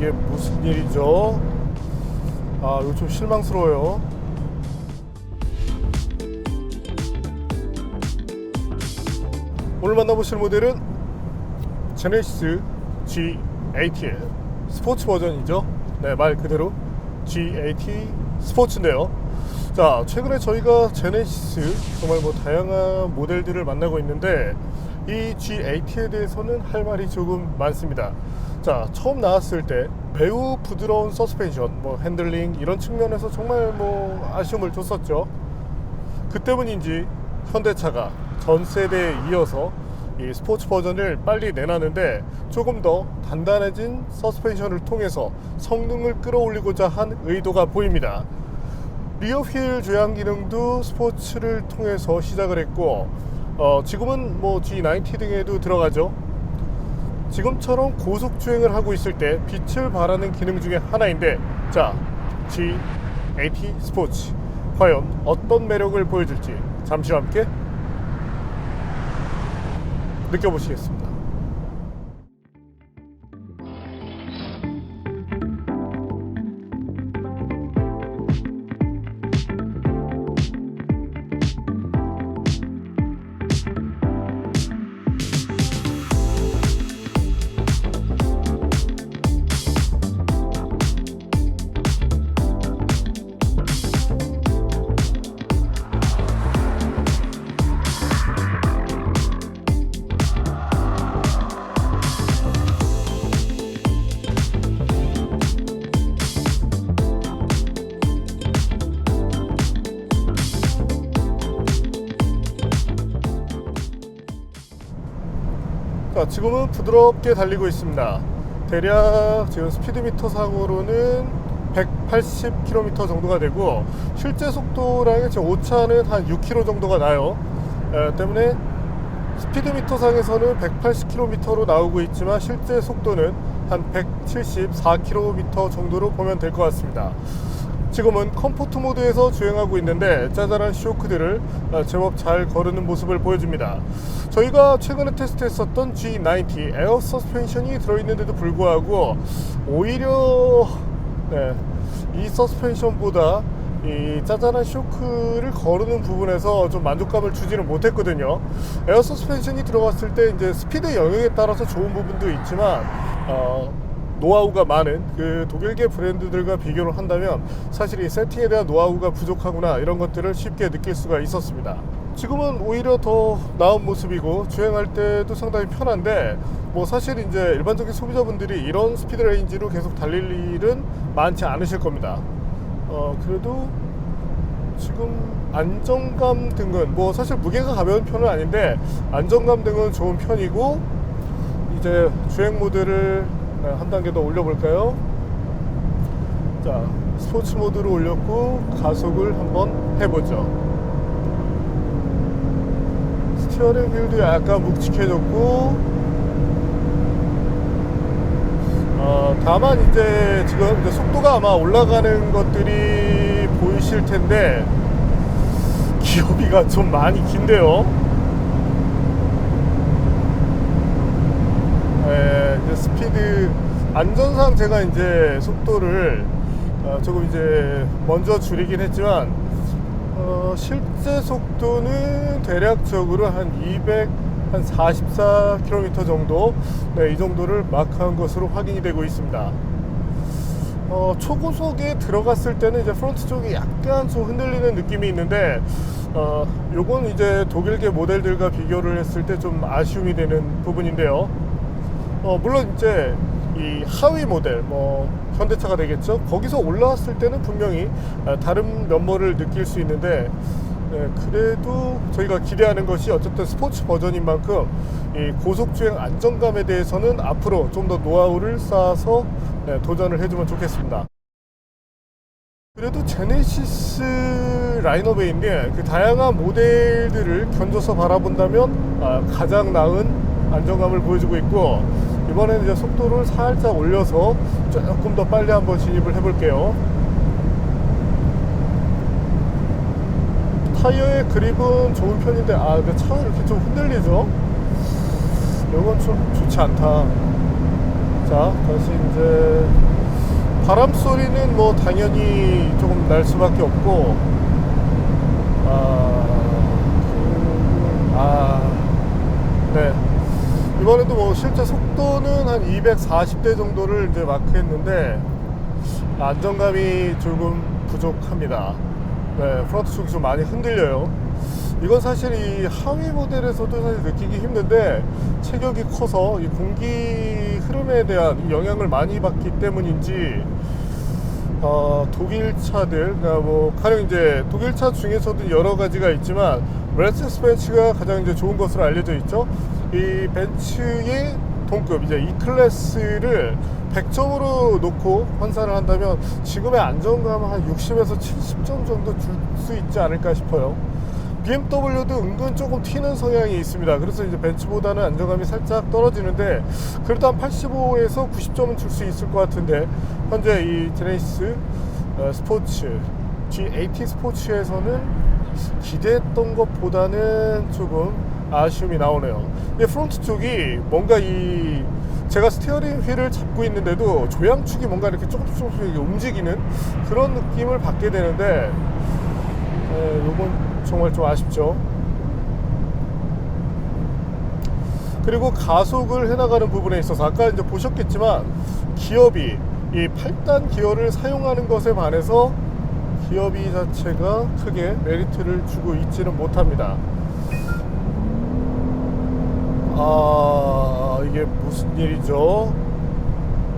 이게 무슨 일이죠? 이거 좀 실망스러워요. 오늘 만나보실 모델은 제네시스 G80 스포츠 버전이죠. 네, 말 그대로 G80 스포츠인데요. 자, 최근에 저희가 제네시스 정말 다양한 모델들을 만나고 있는데 이 G80에 대해서는 할 말이 조금 많습니다. 자, 처음 나왔을 때 매우 부드러운 서스펜션, 핸들링 이런 측면에서 정말 아쉬움을 줬었죠. 그 때문인지 현대차가 전 세대에 이어서 이 스포츠 버전을 빨리 내놨는데 조금 더 단단해진 서스펜션을 통해서 성능을 끌어올리고자 한 의도가 보입니다. 리어 휠 조향 기능도 스포츠를 통해서 시작을 했고 지금은 G90 등에도 들어가죠. 지금처럼 고속 주행을 하고 있을 때 빛을 발하는 기능 중에 하나인데, 자, G80 스포츠 과연 어떤 매력을 보여줄지 잠시 함께 느껴보시겠습니다. 자, 지금은 부드럽게 달리고 있습니다. 대략 지금 스피드미터 상으로는 180km 정도가 되고 실제 속도량이 지금 오차는 한 6km 정도가 나요. 때문에 스피드미터 상에서는 180km로 나오고 있지만 실제 속도는 한 174km 정도로 보면 될 것 같습니다. 지금은 컴포트 모드에서 주행하고 있는데 짜잘한 쇼크들을 제법 잘 거르는 모습을 보여줍니다. 저희가 최근에 테스트했었던 G90 에어 서스펜션이 들어있는데도 불구하고 오히려 이 서스펜션보다 이 짜잘한 쇼크를 거르는 부분에서 좀 만족감을 주지는 못했거든요. 에어 서스펜션이 들어갔을 때 이제 스피드 영역에 따라서 좋은 부분도 있지만 노하우가 많은 그 독일계 브랜드들과 비교를 한다면 사실 이 세팅에 대한 노하우가 부족하구나, 이런 것들을 쉽게 느낄 수가 있었습니다. 지금은 오히려 더 나은 모습이고 주행할 때도 상당히 편한데 사실 이제 일반적인 소비자분들이 이런 스피드 레인지로 계속 달릴 일은 많지 않으실 겁니다. 그래도 지금 안정감 등은 사실 무게가 가벼운 편은 아닌데 안정감 등은 좋은 편이고, 이제 주행 모드를 한 단계 더 올려볼까요? 자, 스포츠 모드로 올렸고 가속을 한번 해보죠. 스티어링 휠도 약간 묵직해졌고, 다만 이제 지금 이제 속도가 아마 올라가는 것들이 보이실 텐데 기어비가 좀 많이 긴데요. 이제 스피드 안전상 제가 이제 속도를 조금 이제 먼저 줄이긴 했지만 실제 속도는 대략적으로 한 244km 정도, 이 정도를 마크한 것으로 확인이 되고 있습니다. 초고속에 들어갔을 때는 이제 프론트 쪽이 약간 좀 흔들리는 느낌이 있는데 요건 이제 독일계 모델들과 비교를 했을 때 좀 아쉬움이 되는 부분인데요. 물론 이제 이 하위 모델 현대차가 되겠죠. 거기서 올라왔을 때는 분명히 다른 면모를 느낄 수 있는데 그래도 저희가 기대하는 것이 어쨌든 스포츠 버전인 만큼 이 고속주행 안정감에 대해서는 앞으로 좀 더 노하우를 쌓아서 도전을 해주면 좋겠습니다. 그래도 제네시스 라인업에 있는 그 다양한 모델들을 견줘서 바라본다면 가장 나은 안정감을 보여주고 있고, 이번에는 이제 속도를 살짝 올려서 조금 더 빨리 한번 진입을 해볼게요. 타이어의 그립은 좋은 편인데 그 차가 이렇게 좀 흔들리죠? 이건 좀 좋지 않다. 자, 다시 이제 바람 소리는 뭐 당연히 조금 날 수밖에 없고, 네. 이번에도 뭐 실제 속도는 한 240대 정도를 이제 마크했는데 안정감이 조금 부족합니다. 네, 프론트 쪽이 좀 많이 흔들려요. 이건 사실 이 하위 모델에서도 사실 느끼기 힘든데 체격이 커서 이 공기 흐름에 대한 영향을 많이 받기 때문인지 독일 차들, 그러니까 뭐 가령 이제 독일 차 중에서도 여러 가지가 있지만 메르세데스 벤츠가 가장 이제 좋은 것으로 알려져 있죠. 이 벤츠의 동급 이제 E 클래스를 100점으로 놓고 환산을 한다면 지금의 안정감은 한 60에서 70점 정도 줄 수 있지 않을까 싶어요. BMW도 은근 조금 튀는 성향이 있습니다. 그래서 이제 벤츠보다는 안정감이 살짝 떨어지는데 그래도 한 85에서 90점은 줄 수 있을 것 같은데 현재 이 제네시스 스포츠 G80 스포츠에서는 기대했던 것보다는 조금 아쉬움이 나오네요. 이 프론트 쪽이 뭔가 이 제가 스티어링 휠을 잡고 있는데도 조향축이 뭔가 이렇게 조금씩 움직이는 그런 느낌을 받게 되는데 요건 정말 좀 아쉽죠. 그리고 가속을 해나가는 부분에 있어서 아까 이제 보셨겠지만 기어비 이 8단 기어를 사용하는 것에 반해서 기어비 자체가 크게 메리트를 주고 있지는 못합니다. 이게 무슨 일이죠?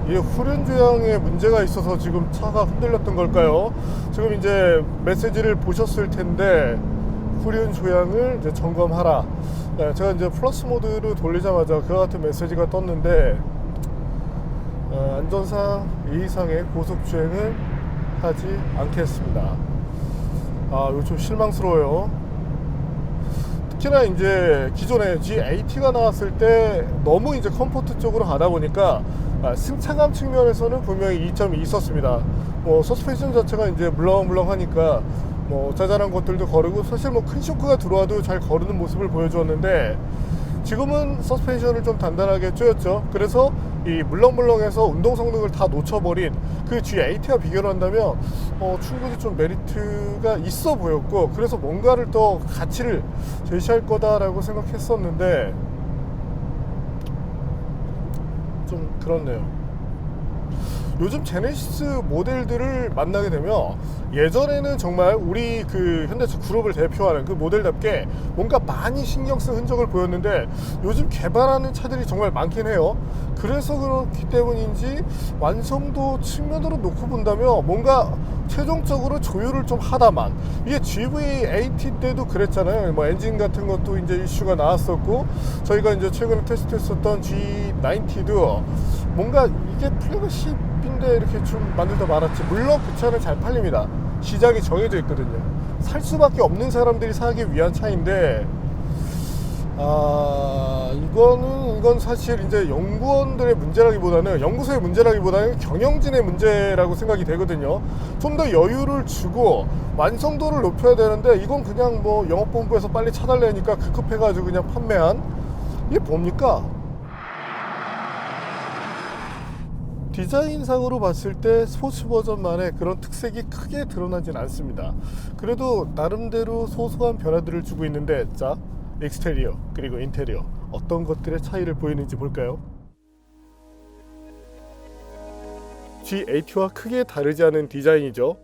이 후륜 조향에 문제가 있어서 지금 차가 흔들렸던 걸까요? 지금 이제 메시지를 보셨을 텐데 후륜 조향을 이제 점검하라. 네, 제가 이제 플러스 모드로 돌리자마자 그와 같은 메시지가 떴는데 안전상 이상의 고속 주행을 하지 않겠습니다. 이거 좀 실망스러워요. 특히나 이제 기존에 G80가 나왔을 때 너무 이제 컴포트 쪽으로 가다 보니까 승차감 측면에서는 분명히 이점이 있었습니다. 뭐 서스펜션 자체가 이제 물렁물렁하니까 뭐 자잘한 것들도 거르고 사실 뭐 큰 쇼크가 들어와도 잘 거르는 모습을 보여주었는데 지금은 서스펜션을 좀 단단하게 조였죠. 그래서 이 물렁물렁해서 운동 성능을 다 놓쳐버린 그 G80와 비교를 한다면 충분히 좀 메리트가 있어 보였고 그래서 뭔가를 더 가치를 제시할 거다라고 생각했었는데 좀 그렇네요. 요즘 제네시스 모델들을 만나게 되면 예전에는 정말 우리 그 현대차 그룹을 대표하는 그 모델답게 뭔가 많이 신경 쓴 흔적을 보였는데 요즘 개발하는 차들이 정말 많긴 해요. 그래서 그렇기 때문인지 완성도 측면으로 놓고 본다면 뭔가 최종적으로 조율을 좀 하다만 이게 GV80 때도 그랬잖아요. 뭐 엔진 같은 것도 이제 이슈가 나왔었고 저희가 이제 최근에 테스트했었던 G90도 뭔가 이게 플래그십인데 이렇게 좀 만들다 말았지. 물론 그 차는 잘 팔립니다. 시장이 정해져 있거든요. 살 수밖에 없는 사람들이 사기 위한 차인데 이건 사실 이제 연구원들의 문제라기보다는 연구소의 문제라기보다는 경영진의 문제라고 생각이 되거든요. 좀 더 여유를 주고 완성도를 높여야 되는데 이건 그냥 뭐 영업본부에서 빨리 차달래니까 급급해가지고 그냥 판매한 이게 뭡니까? 디자인상으로 봤을 때 스포츠 버전만의 그런 특색이 크게 드러나진 않습니다. 그래도 나름대로 소소한 변화들을 주고 있는데 자, 익스테리어 그리고 인테리어 어떤 것들의 차이를 보이는지 볼까요? G80와 크게 다르지 않은 디자인이죠.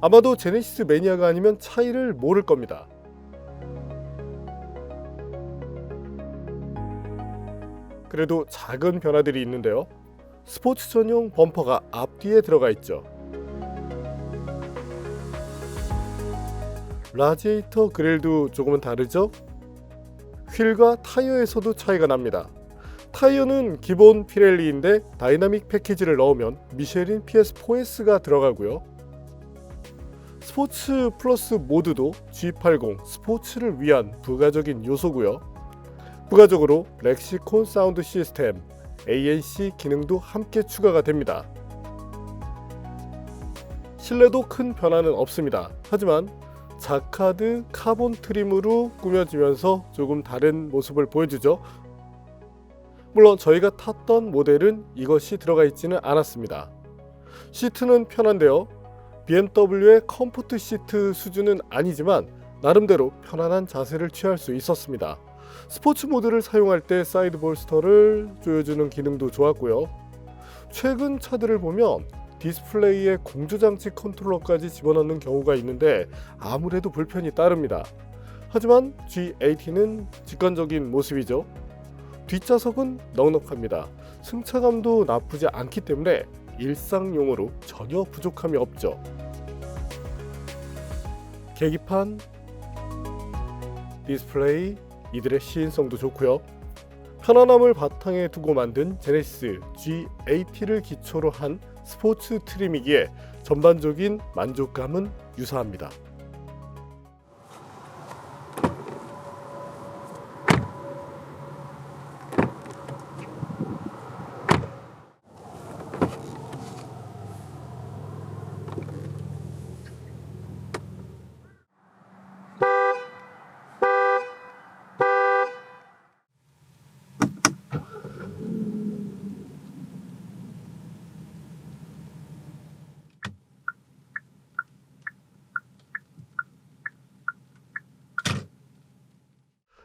아마도 제네시스 매니아가 아니면 차이를 모를 겁니다. 그래도 작은 변화들이 있는데요. 스포츠 전용 범퍼가 앞뒤에 들어가 있죠. 라디에이터 그릴도 조금은 다르죠? 휠과 타이어에서도 차이가 납니다. 타이어는 기본 피렐리인데 다이나믹 패키지를 넣으면 미쉐린 PS4S가 들어가고요. 스포츠 플러스 모드도 G80 스포츠를 위한 부가적인 요소고요. 부가적으로 렉시콘 사운드 시스템, ANC 기능도 함께 추가가 됩니다. 실내도 큰 변화는 없습니다. 하지만 자카드 카본 트림으로 꾸며지면서 조금 다른 모습을 보여주죠. 물론 저희가 탔던 모델은 이것이 들어가 있지는 않았습니다. 시트는 편한데요. BMW의 컴포트 시트 수준은 아니지만 나름대로 편안한 자세를 취할 수 있었습니다. 스포츠 모드를 사용할 때 사이드 볼스터를 조여주는 기능도 좋았고요. 최근 차들을 보면 디스플레이에 공조장치 컨트롤러까지 집어넣는 경우가 있는데 아무래도 불편이 따릅니다. 하지만 G80는 직관적인 모습이죠. 뒷좌석은 넉넉합니다. 승차감도 나쁘지 않기 때문에 일상용으로 전혀 부족함이 없죠. 계기판, 디스플레이, 이들의 시인성도 좋고요. 편안함을 바탕에 두고 만든 제네시스 G80를 기초로 한 스포츠 트림이기에 전반적인 만족감은 유사합니다.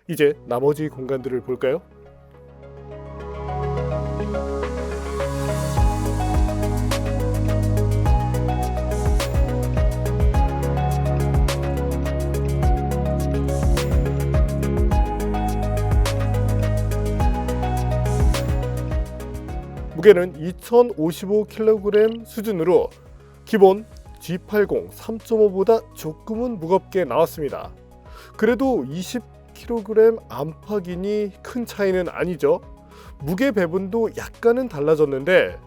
이제 나머지 공간들을 볼까요? 무게는 2055kg 수준으로 기본 G80 3.5보다 조금은 무겁게 나왔습니다. 그래도 20kg 안팎이니 큰 차이는 아니죠. 무게 배분도 약간은 달라졌는데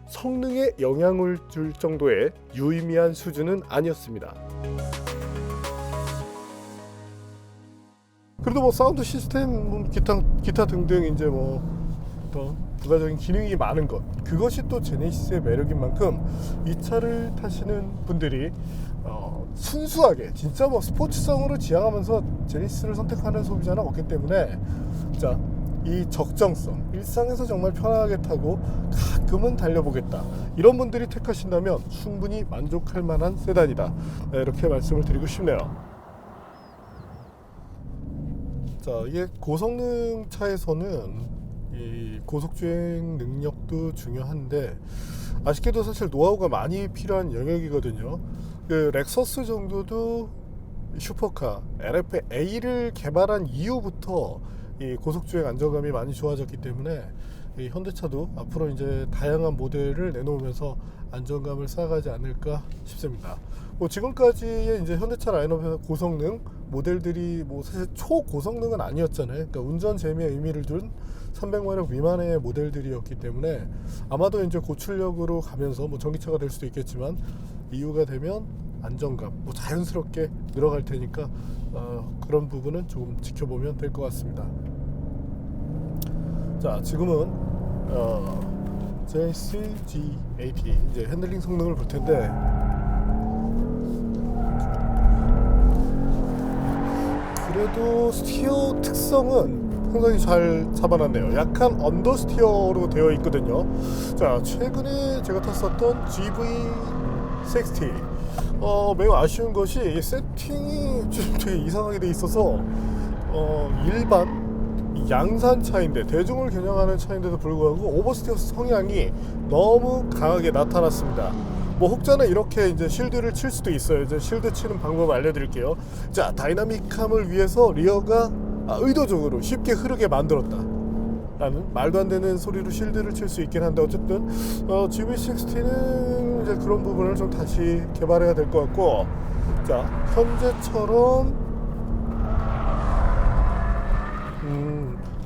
성능에 영향을 줄 정도의 유의미한 수준은 아니었습니다. 그래도 뭐 사운드 시스템, 기타 등등 이제 뭐 더 부가적인 기능이 많은 것, 그것이 또 제네시스의 매력인 만큼 이 차를 타시는 분들이 순수하게 진짜 뭐 스포츠성으로 지향하면서 제네시스를 선택하는 소비자는 없기 때문에 자, 이 적정성, 일상에서 정말 편하게 타고 가끔은 달려보겠다, 이런 분들이 택하신다면 충분히 만족할 만한 세단이다, 이렇게 말씀을 드리고 싶네요. 자, 이게 고성능 차에서는 이 고속주행 능력도 중요한데 아쉽게도 사실 노하우가 많이 필요한 영역이거든요. 그 렉서스 정도도 슈퍼카 LFA를 개발한 이후부터 이 고속주행 안정감이 많이 좋아졌기 때문에 이 현대차도 앞으로 이제 다양한 모델을 내놓으면서 안정감을 쌓아가지 않을까 싶습니다. 뭐 지금까지의 이제 현대차 라인업에서 고성능 모델들이 뭐 사실 초고성능은 아니었잖아요. 그러니까 운전 재미에 의미를 둔 300마력 미만의 모델들이었기 때문에 아마도 이제 고출력으로 가면서 뭐 전기차가 될 수도 있겠지만 이유가 되면 안정감 뭐 자연스럽게 늘어갈 테니까 그런 부분은 조금 지켜보면 될 것 같습니다. 자, 지금은 제네시스 G80 이제 핸들링 성능을 볼 텐데 그래도 스티어 특성은 상당히 잘 잡아놨네요. 약간 언더스티어로 되어 있거든요. 자, 최근에 제가 탔었던 GV60 매우 아쉬운 것이 이 세팅이 좀 되게 이상하게 돼 있어서 일반 양산차인데 대중을 겨냥하는 차인데도 불구하고 오버스티어 성향이 너무 강하게 나타났습니다. 뭐 혹자는 이렇게 이제 쉴드를 칠 수도 있어요. 이제 쉴드 치는 방법 알려드릴게요. 자, 다이나믹함을 위해서 리어가 의도적으로 쉽게 흐르게 만들었다 라는 말도 안 되는 소리로 쉴드를 칠 수 있긴 한데 어쨌든 GV60는 이제 그런 부분을 좀 다시 개발해야 될 것 같고, 자, 현재처럼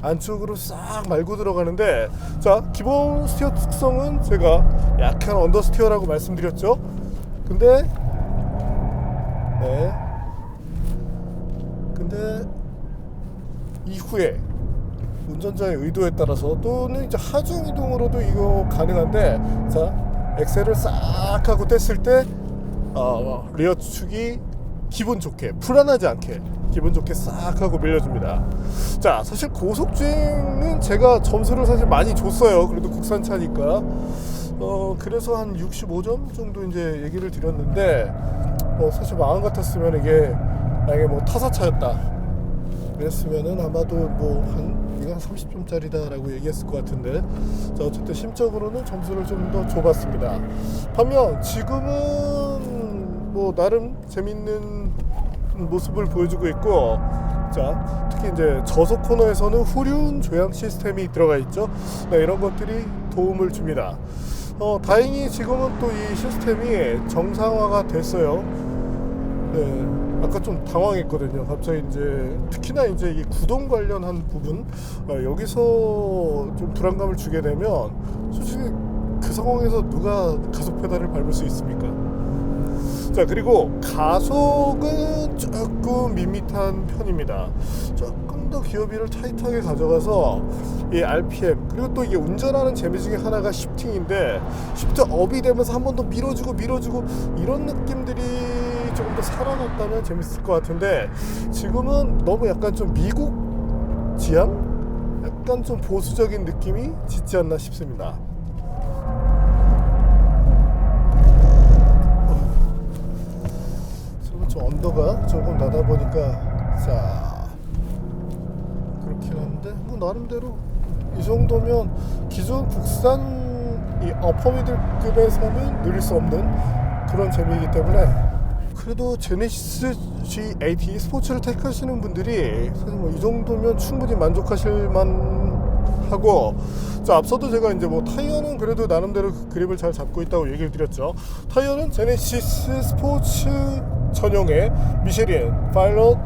안쪽으로 싹 말고 들어가는데, 자, 기본 스티어 특성은 제가 약간 언더스티어라고 말씀드렸죠. 근데 이후에 운전자의 의도에 따라서 또는 이제 하중 이동으로도 이거 가능한데, 자, 엑셀을 싹 하고 뗐을 때 리어 축이 기분 좋게, 불안하지 않게 기분 좋게 싹 하고 밀려줍니다. 자, 사실 고속주행은 제가 점수를 사실 많이 줬어요. 그래도 국산차니까 그래서 한 65점 정도 이제 얘기를 드렸는데, 사실 마음 같았으면 이게 만약에 뭐 타사차였다 그랬으면은 아마도 이건 30점짜리다라고 얘기했을 것 같은데, 자, 어쨌든 심적으로는 점수를 좀 더 줘봤습니다. 반면 지금은 나름 재밌는 모습을 보여주고 있고, 자, 특히 이제 저속 코너에서는 후륜 조향 시스템이 들어가 있죠. 네, 이런 것들이 도움을 줍니다. 다행히 지금은 또 이 시스템이 정상화가 됐어요. 네, 아까 좀 당황했거든요. 갑자기 이제 특히나 이제 이 구동 관련한 부분, 여기서 좀 불안감을 주게 되면 솔직히 그 상황에서 누가 가속 페달을 밟을 수 있습니까? 자, 그리고 가속은 조금 밋밋한 편입니다. 조금 더 기어비를 타이트하게 가져가서 이 RPM, 그리고 또 이게 운전하는 재미 중에 하나가 시프팅인데, 시프트 업이 되면서 한 번 더 밀어주고 이런 느낌들이 조금 더 살아났다면 재밌을 것 같은데, 지금은 너무 약간 좀 미국 지향? 약간 좀 보수적인 느낌이 짙지 않나 싶습니다. 좀 언더가 조금 나다 보니까, 자, 그렇긴 한데 나름대로 이 정도면 기존 국산 이 어퍼미들급에서는 누릴 수 없는 그런 재미이기 때문에, 그래도 제네시스 G80 스포츠를 택하시는 분들이 사실 이 정도면 충분히 만족하실 만하고, 자, 앞서도 제가 이제 타이어는 그래도 나름대로 그립을 잘 잡고 있다고 얘기를 드렸죠. 타이어는 제네시스 스포츠 전용의 미쉐린 파일럿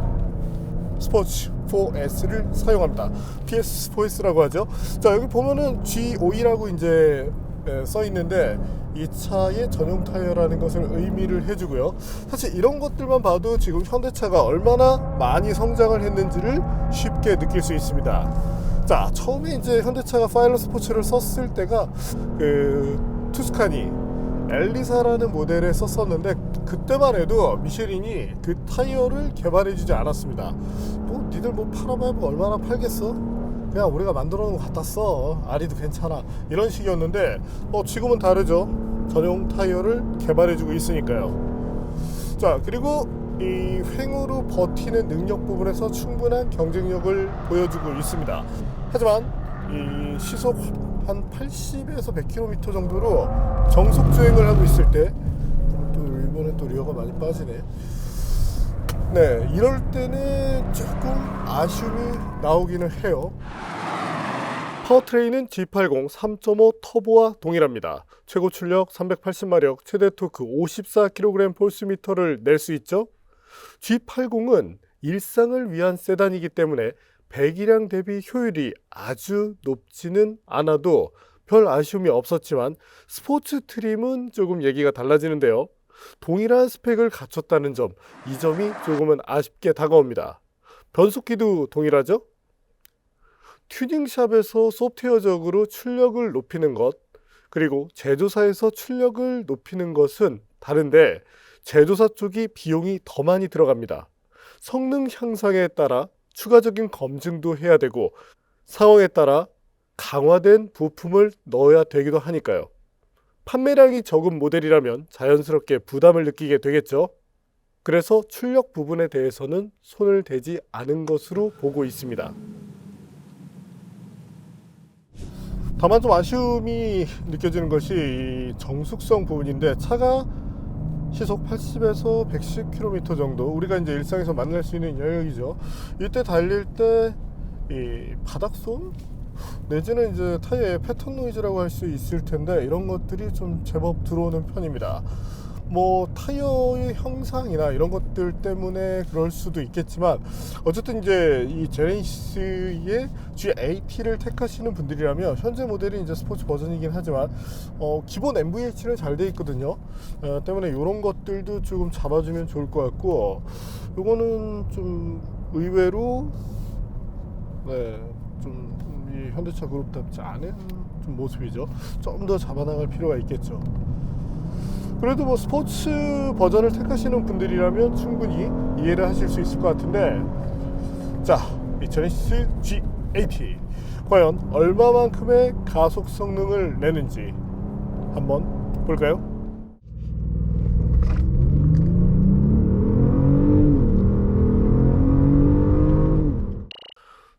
스포츠 4S를 사용합니다. PS4S라고 하죠. 자, 여기 보면은 G52라고 이제 써 있는데, 이 차의 전용 타이어라는 것을 의미를 해주고요. 사실 이런 것들만 봐도 지금 현대차가 얼마나 많이 성장을 했는지를 쉽게 느낄 수 있습니다. 자, 처음에 이제 현대차가 파일럿 스포츠를 썼을 때가 투스카니 엘리사라는 모델에 썼었는데, 그때만 해도 미쉐린이 그 타이어를 개발해주지 않았습니다. 니들 팔아봐야 얼마나 팔겠어? 그냥 우리가 만들어 놓은 거 갖다 써. 아리도 괜찮아. 이런 식이었는데, 지금은 다르죠. 전용 타이어를 개발해주고 있으니까요. 자, 그리고 이 횡으로 버티는 능력 부분에서 충분한 경쟁력을 보여주고 있습니다. 하지만 이 시속 한 80에서 100km 정도로 정속 주행을 하고 있을 때, 또 이번에 또 리어가 많이 빠지네. 네, 이럴 때는 조금 아쉬움이 나오기는 해요. 파워트레인은 G80 3.5 터보와 동일합니다. 최고 출력 380마력, 최대 토크 54kgpm를 낼 수 있죠. G80은 일상을 위한 세단이기 때문에 배기량 대비 효율이 아주 높지는 않아도 별 아쉬움이 없었지만, 스포츠 트림은 조금 얘기가 달라지는데요. 동일한 스펙을 갖췄다는 점, 이 점이 조금은 아쉽게 다가옵니다. 변속기도 동일하죠? 튜닝샵에서 소프트웨어적으로 출력을 높이는 것, 그리고 제조사에서 출력을 높이는 것은 다른데, 제조사 쪽이 비용이 더 많이 들어갑니다. 성능 향상에 따라 추가적인 검증도 해야 되고, 상황에 따라 강화된 부품을 넣어야 되기도 하니까요. 판매량이 적은 모델이라면 자연스럽게 부담을 느끼게 되겠죠. 그래서 출력 부분에 대해서는 손을 대지 않은 것으로 보고 있습니다. 다만 좀 아쉬움이 느껴지는 것이 이 정숙성 부분인데, 차가 시속 80에서 110km 정도, 우리가 이제 일상에서 만날 수 있는 영역이죠. 이때 달릴 때 이 바닥손 내지는 이제 타이어의 패턴 노이즈라고 할 수 있을 텐데, 이런 것들이 좀 제법 들어오는 편입니다. 타이어의 형상이나 이런 것들 때문에 그럴 수도 있겠지만, 어쨌든 이제 이 제네시스의 G80를 택하시는 분들이라면, 현재 모델이 이제 스포츠 버전이긴 하지만 기본 MVH는 잘 돼 있거든요. 때문에 이런 것들도 조금 잡아주면 좋을 것 같고, 이거는 좀 의외로 좀 이 현대차 그룹답지 않은 좀 모습이죠. 좀 더 잡아나갈 필요가 있겠죠. 그래도 스포츠 버전을 택하시는 분들이라면 충분히 이해를 하실 수 있을 것 같은데, 자, 이 제네시스 G80 과연 얼마만큼의 가속 성능을 내는지 한번 볼까요?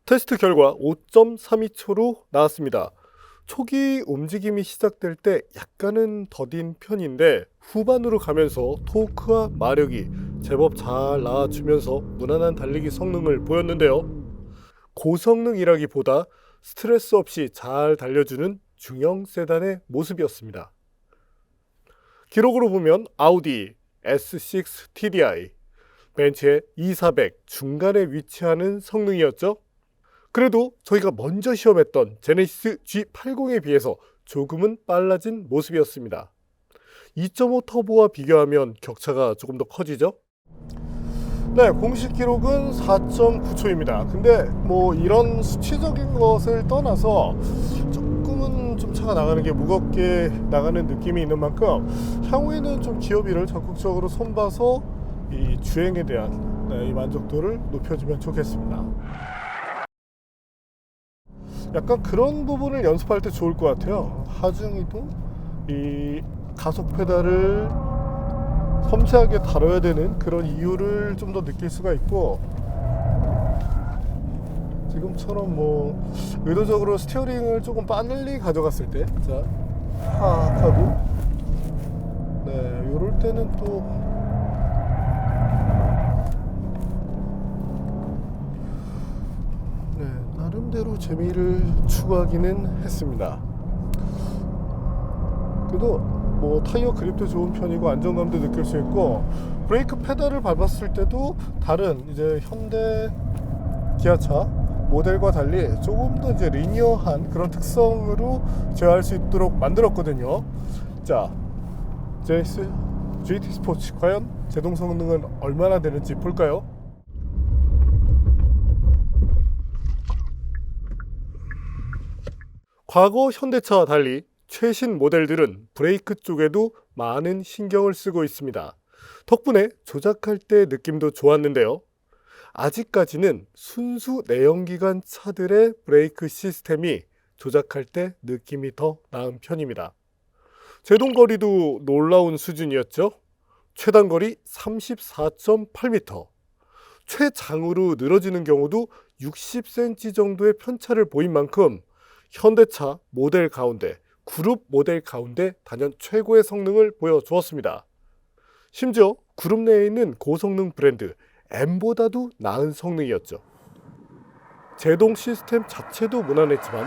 테스트 결과 5.32초로 나왔습니다. 초기 움직임이 시작될 때 약간은 더딘 편인데 후반으로 가면서 토크와 마력이 제법 잘 나와주면서 무난한 달리기 성능을 보였는데요. 고성능이라기보다 스트레스 없이 잘 달려주는 중형 세단의 모습이었습니다. 기록으로 보면 아우디 S6 TDI, 벤츠의 E400 중간에 위치하는 성능이었죠. 그래도 저희가 먼저 시험했던 제네시스 G80에 비해서 조금은 빨라진 모습이었습니다. 2.5 터보와 비교하면 격차가 조금 더 커지죠? 네, 공식 기록은 4.9초입니다. 근데 뭐 이런 수치적인 것을 떠나서 조금은 좀 차가 나가는 게 무겁게 나가는 느낌이 있는 만큼 향후에는 좀 기어비를 적극적으로 손봐서 이 주행에 대한 이 만족도를 높여주면 좋겠습니다. 약간 그런 부분을 연습할 때 좋을 것 같아요. 하중이도 이 가속 페달을 섬세하게 다뤄야 되는 그런 이유를 좀 더 느낄 수가 있고, 지금처럼 뭐 의도적으로 스티어링을 조금 빨리 가져갔을 때, 자, 팍 하고, 네, 요럴 때는 또 나름대로 재미를 추구하기는 했습니다. 그래도 뭐 타이어 그립도 좋은 편이고 안정감도 느낄 수 있고, 브레이크 페달을 밟았을 때도 다른 이제 현대 기아차 모델과 달리 조금 더 이제 리니어한 그런 특성으로 제어할 수 있도록 만들었거든요. 자, 제네시스 GT 스포츠 과연 제동 성능은 얼마나 되는지 볼까요? 과거 현대차와 달리 최신 모델들은 브레이크 쪽에도 많은 신경을 쓰고 있습니다. 덕분에 조작할 때 느낌도 좋았는데요. 아직까지는 순수 내연기관 차들의 브레이크 시스템이 조작할 때 느낌이 더 나은 편입니다. 제동거리도 놀라운 수준이었죠. 최단거리 34.8m, 최장으로 늘어지는 경우도 60cm 정도의 편차를 보인 만큼 현대차 모델 가운데, 그룹 모델 가운데 단연 최고의 성능을 보여주었습니다. 심지어 그룹 내에 있는 고성능 브랜드 M보다도 나은 성능이었죠. 제동 시스템 자체도 무난했지만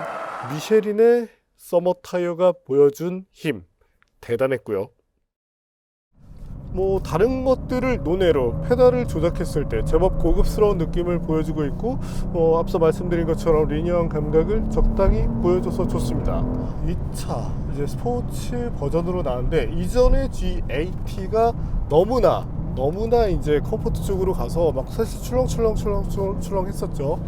미쉐린의 서머 타이어가 보여준 힘 대단했고요. 뭐 다른 것들을 논외로 페달을 조작했을 때 제법 고급스러운 느낌을 보여주고 있고, 앞서 말씀드린 것처럼 리니어한 감각을 적당히 보여줘서 좋습니다. 이 차 이제 스포츠 버전으로 나왔는데, 이전의 G80가 너무나 이제 컴포트 쪽으로 가서 막 사실 출렁출렁 했었죠.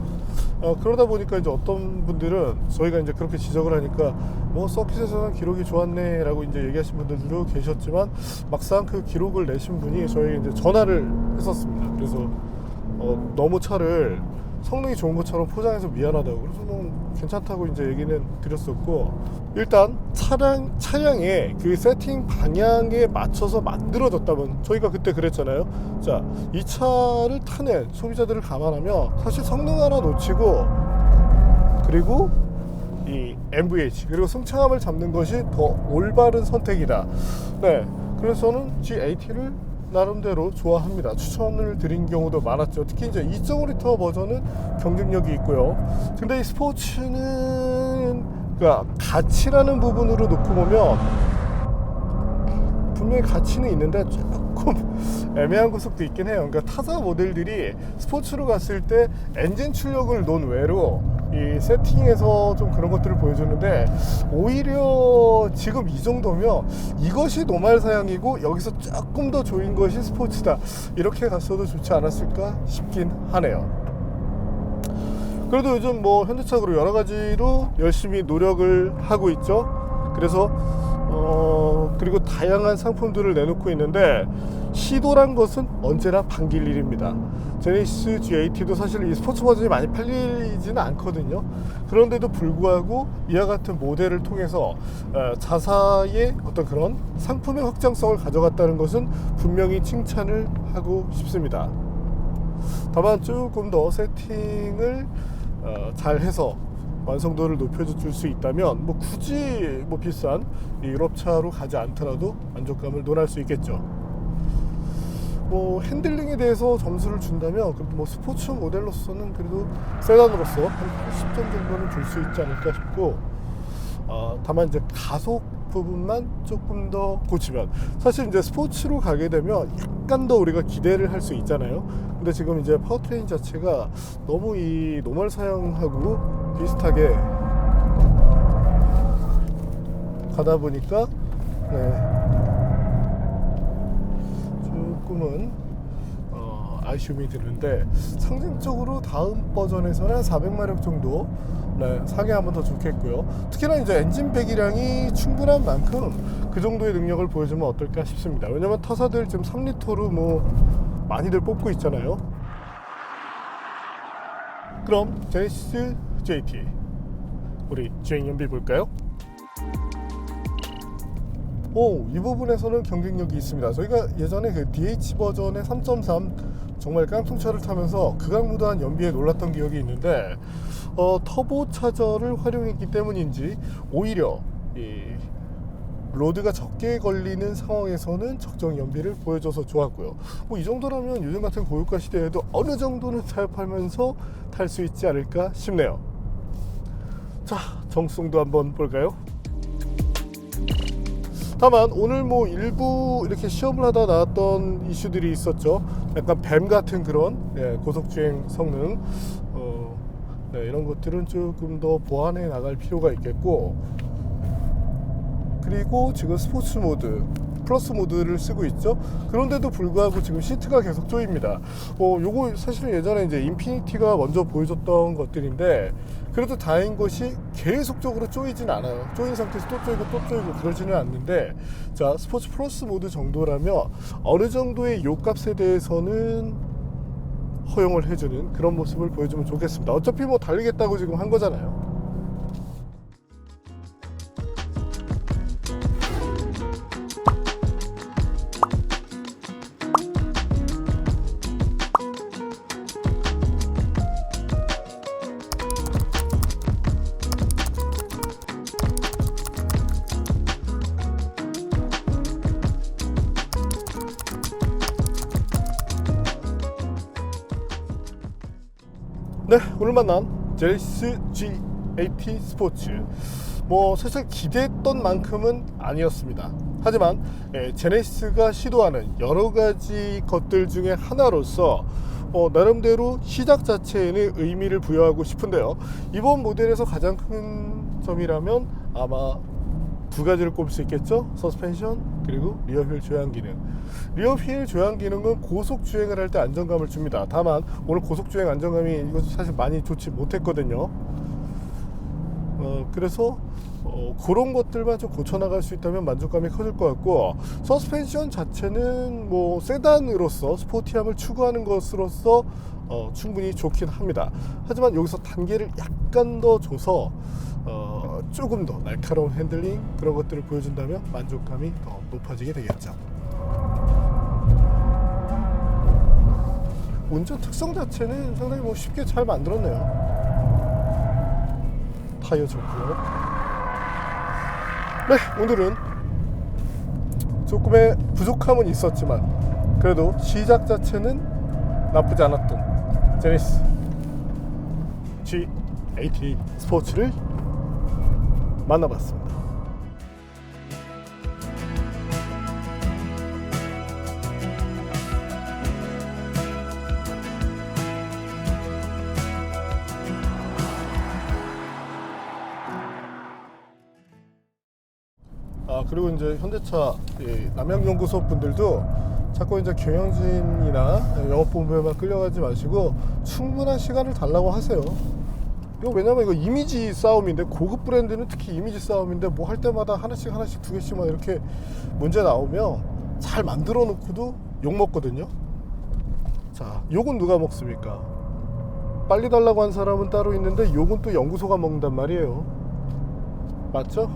그러다 보니까 이제 어떤 분들은 저희가 이제 그렇게 지적을 하니까 뭐 서킷에서는 기록이 좋았네 라고 이제 얘기하신 분들도 계셨지만, 막상 그 기록을 내신 분이 저희 이제 전화를 했었습니다. 그래서 너무 차를 성능이 좋은 것처럼 포장해서 미안하다고, 그래서 뭐 괜찮다고 이제 얘기는 드렸었고, 일단 차량의 그 세팅 방향에 맞춰서 만들어졌다면, 저희가 그때 그랬잖아요. 자, 이 차를 타는 소비자들을 감안하면 사실 성능 하나 놓치고, 그리고 이 MVH 그리고 승차감을 잡는 것이 더 올바른 선택이다. 네, 그래서 저는 G80를 나름대로 좋아합니다. 추천을 드린 경우도 많았죠. 특히 이제 2.5L 버전은 경쟁력이 있고요. 근데 이 스포츠는 그러니까 가치라는 부분으로 놓고 보면 분명히 가치는 있는데 조금 애매한 구석도 있긴 해요. 그러니까 타사 모델들이 스포츠로 갔을 때 엔진 출력을 논외로 이 세팅에서 좀 그런 것들을 보여주는데, 오히려 지금 이 정도면 이것이 노말 사양이고 여기서 조금 더 조인 것이 스포츠다, 이렇게 갔어도 좋지 않았을까 싶긴 하네요. 그래도 요즘 뭐 현대차로 여러 가지로 열심히 노력을 하고 있죠. 그래서 그리고 다양한 상품들을 내놓고 있는데, 시도란 것은 언제나 반길 일입니다. 제네시스 G80도 사실 이 스포츠 버전이 많이 팔리지는 않거든요. 그런데도 불구하고 이와 같은 모델을 통해서 자사의 어떤 그런 상품의 확장성을 가져갔다는 것은 분명히 칭찬을 하고 싶습니다. 다만 조금 더 세팅을 잘 해서 완성도를 높여줄 수 있다면 뭐 굳이 뭐 비싼 유럽차로 가지 않더라도 만족감을 논할 수 있겠죠. 뭐 핸들링에 대해서 점수를 준다면 그래도 뭐 스포츠 모델로서는 그래도 세단으로서 한 80점 정도는 줄 수 있지 않을까 싶고, 다만 이제 가속 부분만 조금 더 고치면, 사실 이제 스포츠로 가게 되면 약간 더 우리가 기대를 할 수 있잖아요. 근데 지금 이제 파워트레인 자체가 너무 이 노멀 사양하고 비슷하게 가다 보니까 조금은 아쉬움이 드는데, 상징적으로 다음 버전에서는 한 400마력 정도 상회하면 더 좋겠고요. 특히나 이제 엔진 배기량이 충분한 만큼 그 정도의 능력을 보여주면 어떨까 싶습니다. 왜냐면 타사들 지금 3리터로 뭐 많이들 뽑고 있잖아요. 그럼 제네시스 G80 우리 주행 연비 볼까요? 이 부분에서는 경쟁력이 있습니다. 저희가 예전에 그 DH 버전의 3.3 정말 깡통차를 타면서 극악무도한 연비에 놀랐던 기억이 있는데, 터보 차저를 활용했기 때문인지 오히려 이 로드가 적게 걸리는 상황에서는 적정 연비를 보여줘서 좋았고요. 뭐 이 정도라면 요즘 같은 고유가 시대에도 어느 정도는 타협하면서 탈 수 있지 않을까 싶네요. 자, 정수성도 한번 볼까요? 다만 오늘 뭐 일부 이렇게 시험을 하다 나왔던 이슈들이 있었죠. 약간 뱀 같은 그런 고속주행 성능, 이런 것들은 조금 더 보완해 나갈 필요가 있겠고, 그리고 지금 스포츠 모드, 플러스 모드를 쓰고 있죠. 그런데도 불구하고 지금 시트가 계속 조입니다. 요거 사실은 예전에 이제 인피니티가 먼저 보여줬던 것들인데, 그래도 다행인 것이 계속적으로 조이진 않아요. 조인 상태에서 또 조이고 또 조이고 그러지는 않는데, 자, 스포츠 플러스 모드 정도라면 어느 정도의 요값에 대해서는 허용을 해주는 그런 모습을 보여주면 좋겠습니다. 어차피 뭐 달리겠다고 지금 한 거잖아요. 네, 오늘 만난 제네시스 G80 스포츠, 뭐 사실 기대했던 만큼은 아니었습니다. 하지만 제네시스가 시도하는 여러 가지 것들 중에 하나로서 나름대로 시작 자체에는 의미를 부여하고 싶은데요. 이번 모델에서 가장 큰 점이라면 아마 두 가지를 꼽을 수 있겠죠. 서스펜션 그리고 리어휠 조향 기능. 리어휠 조향 기능은 고속 주행을 할 때 안정감을 줍니다. 다만 오늘 고속 주행 안정감이 이거 사실 많이 좋지 못했거든요. 그래서 그런 것들만 좀 고쳐나갈 수 있다면 만족감이 커질 것 같고, 서스펜션 자체는 뭐 세단으로서 스포티함을 추구하는 것으로서 충분히 좋긴 합니다. 하지만 여기서 단계를 약간 더 줘서 조금 더 날카로운 핸들링 그런 것들을 보여준다면 만족감이 더 높아지게 되겠죠. 운전 특성 자체는 상당히 뭐 쉽게 잘 만들었네요. 타이어 좋고요. 네, 오늘은 조금의 부족함은 있었지만 그래도 시작 자체는 나쁘지 않았던 제네시스 G80 스포츠를 만나봤습니다. 그리고 이제 현대차 남양연구소 분들도 자꾸 이제 경영진이나 영업본부에만 끌려가지 마시고 충분한 시간을 달라고 하세요. 이거 왜냐면 이거 이미지 싸움인데, 고급 브랜드는 특히 이미지 싸움인데, 뭐 할 때마다 하나씩 두 개씩만 이렇게 문제 나오면 잘 만들어 놓고도 욕 먹거든요. 자, 욕은 누가 먹습니까? 빨리 달라고 한 사람은 따로 있는데 욕은 또 연구소가 먹는단 말이에요. 맞죠?